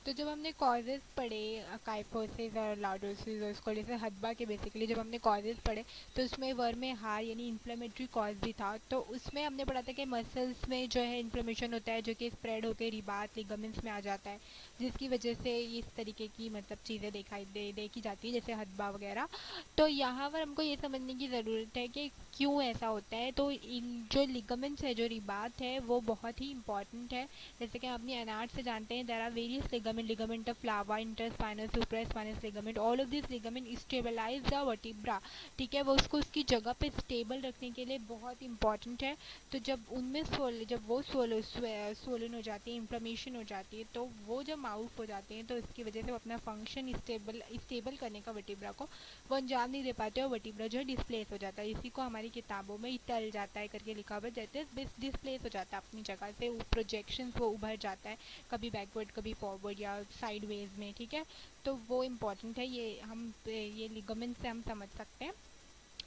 तो जब हमने कॉजेज़ पढ़े काइफोसिस और लॉर्डोसिस और स्कोलियोसिस हदबा के बेसिकली जब हमने कॉजेज़ पढ़े तो उसमें वर्म हार यानी इन्फ्लेमेटरी कॉज भी था। तो उसमें हमने पढ़ा था कि मसल्स में जो है इन्फ्लेमेशन होता है जो कि स्प्रेड होकर रिबात लिगामेंट्स में आ जाता है, जिसकी वजह से इस तरीके की मतलब चीज़ें देखी जाती है जैसे हदबा वगैरह। तो यहाँ पर हमको ये समझने की ज़रूरत है कि क्यों ऐसा होता है। तो इन जो लिगामेंट्स है, जो रिबात है, वो बहुत ही इंपॉर्टेंट है। जैसे कि हम अपनी अनाट से जानते हैं, there are various ligament of flava, interspinal, supraspinal ligament, all of this ligament stabilize the vertebra. ठीक है, वो उसको उसकी जगह पे स्टेबल रखने के लिए बहुत इंपॉर्टेंट है। तो जब उनमें जब वो सोलन हो जाती है, इंफ्लेमेशन हो जाती है, तो वो जब माउथ हो जाते हैं तो इसकी वजह से वो अपना फंक्शन स्टेबल करने का वर्टिब्रा को वो अंजाम नहीं दे पाते और वर्टिब्रा जो है डिस्प्लेस हो जाता है। इसी को हमारी किताबों में टल जाता है करके लिखा हुआ है, जैसे डिस्प्लेस हो जाता है अपनी जगह से, प्रोजेक्शन वो उभर जाता है कभी बैकवर्ड कभी फॉरवर्ड या साइडवेज में। ठीक है, तो वो इम्पॉर्टेंट है, ये लिगामेंट से हम समझ सकते हैं।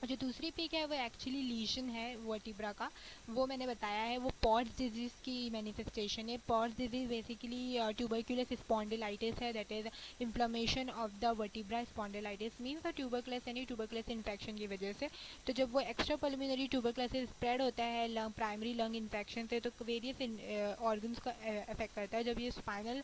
जो दूसरी पिक है वो एक्चुअली लीजन है वर्टिब्रा का, वो मैंने बताया है, वो पॉट्स डिजीज़ की मैनिफेस्टेशन है। Pott's disease basically tuberculous spondylitis है, that is inflammation of the vertebra. Spondylitis means tuberculous यानी ट्यूबरकुलस इन्फेक्शन की वजह से। तो जब वो एक्स्ट्रा पल्मोनरी ट्यूबरकुलोसिस स्प्रेड होता है प्राइमरी लंग इन्फेक्शन से, तो वेरियस ऑर्गन्स का अफेक्ट करता है। जब ये स्पाइनल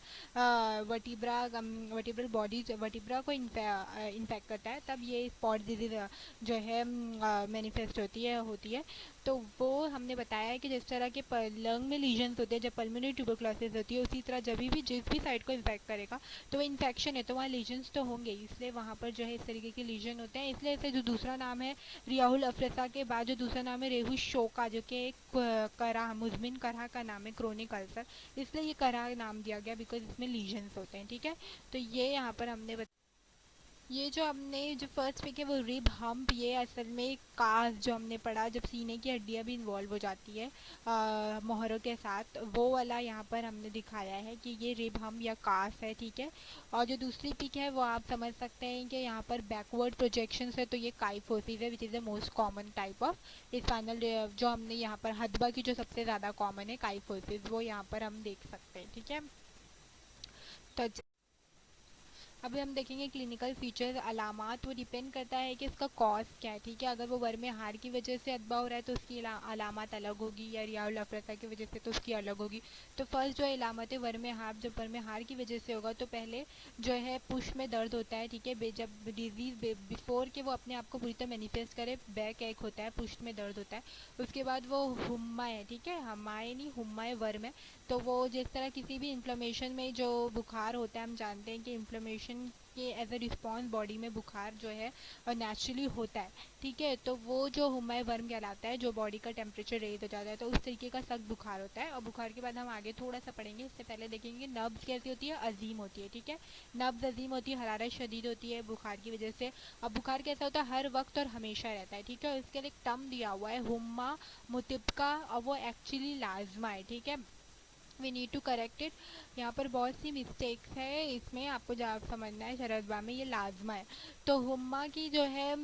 वर्टिब्रल बॉडी वर्टिब्रा को इन्फेक्ट करता है, तब ये स्पॉट डिजीज जो है मैनिफेस्ट होती है। तो वो हमने बताया है कि जिस तरह के लंग में लीजन्स होते हैं जब पल्मोनरी ट्यूबरकुलोसिस होती है, उसी तरह जब भी जिस भी साइड को इन्फेक्ट करेगा तो वो इन्फेक्शन है तो वहाँ लीजन्स तो होंगे, इसलिए वहाँ पर जो है इस तरीके के लीजन होते हैं। इसलिए इसे जो दूसरा नाम है रियाहुल अफरसा के बाद जो दूसरा नाम है रेहू शोका, जो कि एक करह मुजमिन करह का नाम है, क्रोनिक अल्सर, इसलिए ये करह नाम दिया गया बिकॉज इसमें लीजन्स होते हैं। ठीक है, तो ये यहाँ पर हमने ये जो हमने जो फर्स्ट पिक है वो रिब हम्प, ये असल में कास जो हमने पढ़ा जब सीने की हड्डियाँ भी इन्वॉल्व हो जाती है मोहरों के साथ, वो वाला यहाँ पर हमने दिखाया है कि ये रिब हम्प या कास है। ठीक है, और जो दूसरी पिक है वो आप समझ सकते हैं कि यहाँ पर बैकवर्ड प्रोजेक्शन है, तो ये काइफोसिस है which is the most common type of इस फाइनल। जो हमने यहाँ पर हदबा की जो सबसे ज़्यादा कॉमन है काइफोसिस, वो यहाँ पर हम देख सकते हैं। ठीक है, तो अभी हम देखेंगे क्लिनिकल फीचर्स अलामात, वो डिपेंड करता है कि इसका कॉज क्या है। ठीक है, अगर वो वर्म हार की वजह से अदबा हो रहा है तो उसकी अलामत अलग होगी, या रियाउल अफरसा की वजह से तो उसकी अलग होगी। तो फर्स्ट जो अलामत है वर्म हार, जब वर्म हार की वजह से होगा तो पहले जो है पुश में दर्द होता है। ठीक है, जब डिजीज़ बिफोर के वो अपने आप को पूरी तरह मैनिफेस्ट करे, बैक एक होता है, पुश में दर्द होता है। उसके बाद वो हुम्मा है, ठीक है, हमाए नहीं हुम्मा है, वर्म है। तो वो जिस तरह किसी भी इन्फ्लेमेशन में जो बुखार होता है, हम जानते हैं कि इन्फ्लेमेशन के एज अ रिस्पॉन्स बॉडी में बुखार जो है नेचुरली होता है। ठीक है, तो वो जो हुमाय वर्म कहलाता है, जो बॉडी का टेम्परेचर रेज हो जाता है, तो उस तरीके का सख्त बुखार होता है। और बुखार के बाद हम आगे थोड़ा सा पढ़ेंगे, इससे पहले देखेंगे नब्ज़ कैसी होती है, अजीम होती है। ठीक है, नब्ज़ अजीम होती है, हरारत शदीद होती है बुखार की वजह से। अब बुखार कैसा होता है, हर वक्त और हमेशा रहता है। ठीक है, इसके लिए एक टर्म दिया हुआ है हुम्मा मुतिब्का, और वो एक्चुअली लाजमा है। ठीक है, we need to correct it. यहाँ पर बहुत सी मिस्टेक्स है, इसमें आपको जवाब समझना है, शरदबा में ये लाजमा है। तो हुम्मा की जो है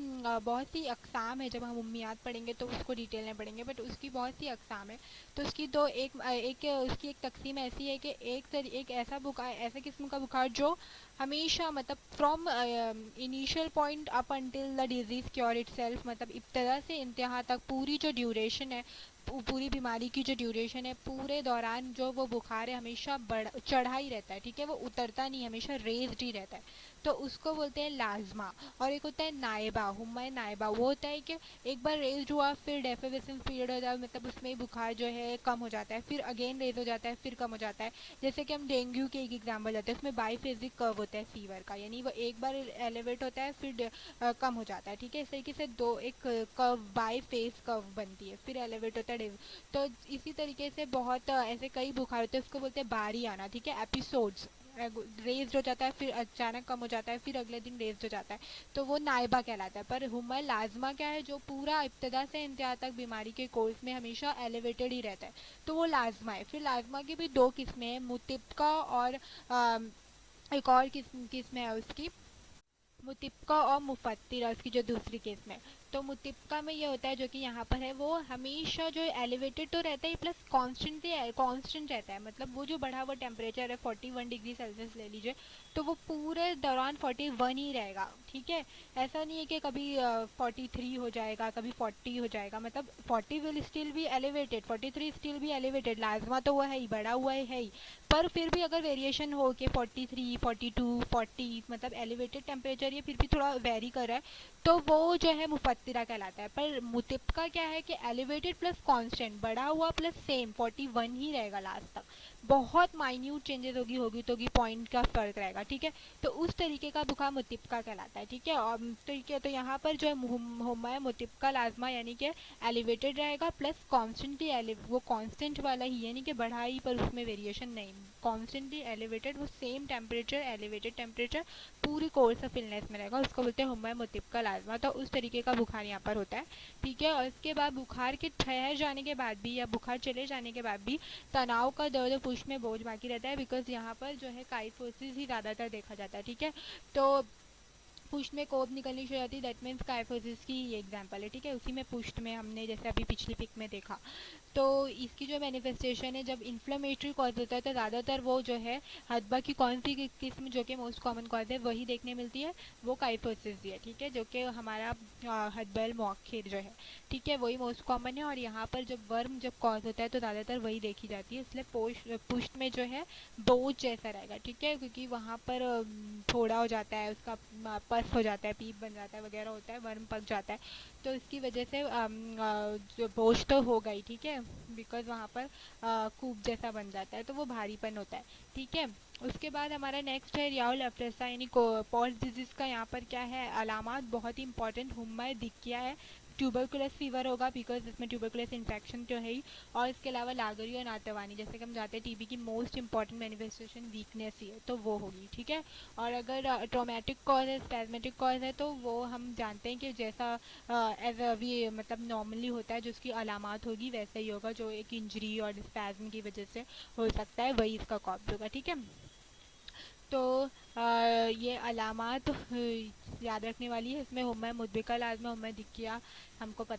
बहुत सी अकसाम है, जब हम उम्मियात पढ़ेंगे तो उसको डिटेल में पढ़ेंगे, बट उसकी बहुत सी अकसाम है। तो उसकी दो उसकी एक तकसीम ऐसी है कि एक ऐसा बुखार, ऐसे किस्म का बुखार जो हमेशा मतलब from initial point up until the disease cure itself, मतलब इब्तदा से इंतहा तक पूरी जो ड्यूरेशन है, पूरी बीमारी की जो ड्यूरेशन है, पूरे दौरान जो वो बुखार है हमेशा चढ़ा ही रहता है। ठीक है, वो उतरता नहीं, हमेशा रेज्ड ही रहता है, तो उसको बोलते हैं लाजमा। और एक होता है नायबा, हुम्मा नायबा, वो होता है कि एक बार रेज्ड हुआ फिर डेफिनेशन पीरियड हो जाए, मतलब उसमें बुखार जो है कम हो जाता है, फिर अगेन रेज हो जाता है, फिर कम हो जाता है। जैसे कि हम डेंगू के एक एग्जाम्पल लेते हैं, उसमें बाईफेजिक कर्व होता है फीवर का, यानी वो एक बार एलिवेट होता है फिर कम हो जाता है। ठीक है, इस तरीके से दो एक कर्व बाई फेस कर्व बनती है, फिर एलिवेट होता है तो इसी तरीके से बहुत ऐसे कई बुखार होते हैं, उसको बोलते हैं बारी आना। ठीक है, एपिसोड्स, रेज्ड हो जाता है फिर अचानक कम हो जाता है, फिर अगले दिन रेज्ड हो जाता है, तो वो नायबा कहलाता है। पर हुम्मा लाजमा क्या है, जो पूरा इब्तदा से इंतहा तक बीमारी के कोर्स में हमेशा एलिवेटेड ही रहता है, तो वो लाजमा है। फिर लाजमा की भी दो किस्में हैं, मुतिब्का और एक और किस्म है उसकी, मुतिब्का और मुफत्तिरा, उसकी जो दूसरी किस्म है। तो मुतिप्का में ये होता है जो कि यहाँ पर है वो हमेशा जो एलिवेटेड तो रहता है प्लस कांस्टेंट रहता है, मतलब वो जो बढ़ा हुआ टेम्परेचर है 41 डिग्री सेल्सियस ले लीजिए, तो वो पूरे दौरान 41 ही रहेगा, ठीक है। ऐसा नहीं है कि कभी 43 हो जाएगा, कभी 40 हो जाएगा, मतलब 40 will still be elevated, 43 still be elevated, लाजमा तो वो है ही, बढ़ा हुआ है ही, पर फिर भी अगर वेरिएशन हो कि 43, 42, 40, मतलब एलिवेटेड टेम्परेचर ये फिर भी थोड़ा वेरी कर रहा है, तो वो जो है मुफत्तिरा कहलाता है। पर मुतिप्का क्या है कि एलिवेटेड प्लस कांस्टेंट, बढ़ा हुआ प्लस सेम 41 ही रहेगा लास्ट तक, बहुत माइन्यूट चेंजेस होगी पॉइंट का फर्क रहेगा, ठीक है। तो उस तरीके का बुखार मुतिप्का कहलाता है, ठीक है। और ठीक है, तो यहाँ पर जो है हुमा मुतिप्का लाजमा यानी कि एलिवेटेड रहेगा प्लस कॉन्स्टेंटली वो कांस्टेंट वाला ही, यानी कि बढ़ाई पर उसमें वेरिएशन नहीं, कॉन्स्टेंटली एलिवेटेड, वो सेम टेम्परेचर एलिवेटेड टेम्परेचर पूरी कोर्स ऑफ इलनेस में रहेगा, उसको बोलते हैं हुमा मुतिप्का लाजमा। तो उस तरीके का बुखार यहाँ पर होता है, ठीक है। और इसके बाद बुखार के ठहर जाने के बाद भी या बुखार चले जाने के बाद भी तनाव का दर्द पुष्ट में बोझ बाकी रहता है, बिकॉज यहाँ पर जो है काइफोसिस ही ज़्यादातर देखा जाता है, ठीक है। तो पुष्ट में कोब निकलनी शुरू होती है, दैट मीन्स काइफोसिस की ये एग्जांपल है, ठीक है। उसी में पुष्ट में हमने जैसे अभी पिछली पिक में देखा, तो इसकी जो मैनिफेस्टेशन है जब इन्फ्लेमेटरी कॉज होता है तो ज़्यादातर वो जो है हदबा की कौन सी किस्म जो कि मोस्ट कॉमन कॉज है वही देखने मिलती है, वो काइफोसिस है, ठीक है, जो कि हमारा हदबल मौखिर जो है, ठीक है, वही मोस्ट कॉमन है। और यहाँ पर जब वर्म जब कॉज होता है तो ज़्यादातर वही देखी जाती है, इसलिए पुष्ट में जो है बोझ जैसा रहेगा, ठीक है, क्योंकि वहाँ पर थोड़ा हो जाता है उसका, पस हो जाता है, पीप बन जाता है वगैरह होता है, वर्म पक जाता है, तो इसकी वजह से जो बोझ तो होगा ही, ठीक है, बिकॉज वहाँ पर कूप जैसा बन जाता है, तो वो भारीपन होता है, ठीक है। उसके बाद हमारा नेक्स्ट है रियाउल अफ्रेसा यानी पॉट्स डिजीज़ का यहाँ पर क्या है अलामात, बहुत ही इंपॉर्टेंट हुम्मा दिक्किया है, ट्यूबरकुलस फीवर होगा बिकॉज इसमें ट्यूबरकुलस इन्फेक्शन तो है ही, और इसके अलावा लागरी और नातवानी, जैसे कि हम जानते हैं टीबी की मोस्ट इंपॉर्टेंट मैनिफेस्टेशन वीकनेस ही है, तो वो होगी, ठीक है। और अगर ट्रोमेटिक कॉज है, स्पैज्मेटिक कॉज है, तो वो हम जानते हैं कि जैसा एज अभी मतलब नॉर्मली होता है जो उसकी अलामात होगी वैसा ही होगा, जो एक इंजरी और स्पैज्म की वजह से हो सकता है वही इसका कॉज होगा, ठीक है। तो ये अलामात याद रखने वाली है, इसमें हुम्मा मुद्बिका लाजमा हुम्मा दिक्किया हमको पता